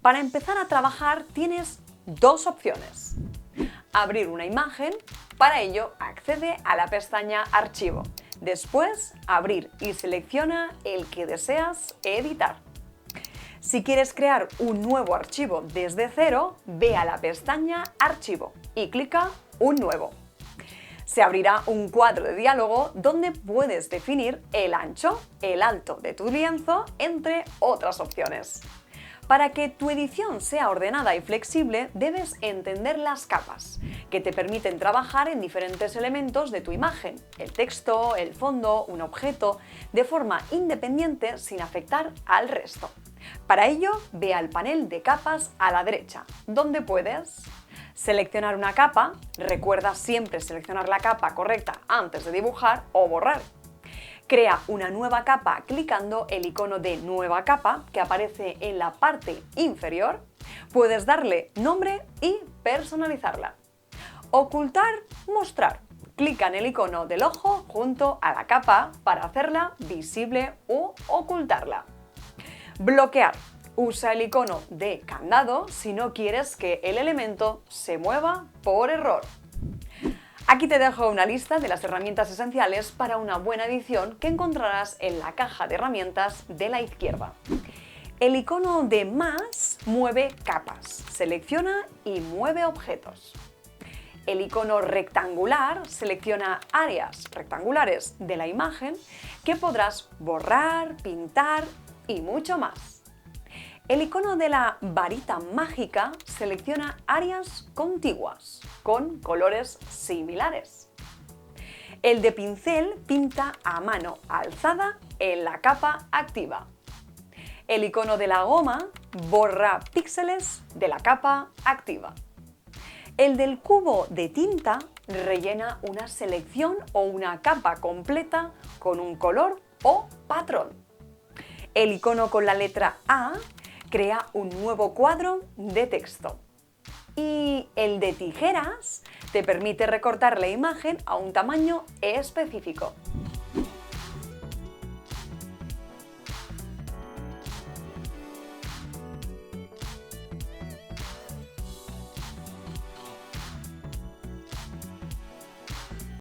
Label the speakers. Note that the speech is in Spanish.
Speaker 1: Para empezar a trabajar tienes dos opciones. Abrir una imagen, para ello accede a la pestaña Archivo. Después, abrir y selecciona el que deseas editar. Si quieres crear un nuevo archivo desde cero, ve a la pestaña Archivo y clica Un nuevo. Se abrirá un cuadro de diálogo donde puedes definir el ancho, el alto de tu lienzo, entre otras opciones. Para que tu edición sea ordenada y flexible, debes entender las capas, que te permiten trabajar en diferentes elementos de tu imagen, el texto, el fondo, un objeto, de forma independiente sin afectar al resto. Para ello, ve al panel de capas a la derecha, donde puedes seleccionar una capa. Recuerda siempre seleccionar la capa correcta antes de dibujar o borrar. Crea una nueva capa clicando el icono de Nueva capa que aparece en la parte inferior. Puedes darle nombre y personalizarla. Ocultar, mostrar. Clica en el icono del ojo junto a la capa para hacerla visible u ocultarla. Bloquear. Usa el icono de candado si no quieres que el elemento se mueva por error. Aquí te dejo una lista de las herramientas esenciales para una buena edición que encontrarás en la caja de herramientas de la izquierda. El icono de más mueve capas, selecciona y mueve objetos. El icono rectangular selecciona áreas rectangulares de la imagen que podrás borrar, pintar y mucho más. El icono de la varita mágica selecciona áreas contiguas, con colores similares. El de pincel pinta a mano alzada en la capa activa. El icono de la goma borra píxeles de la capa activa. El del cubo de tinta rellena una selección o una capa completa con un color o patrón. El icono con la letra A crea un nuevo cuadro de texto. Y el de tijeras te permite recortar la imagen a un tamaño específico.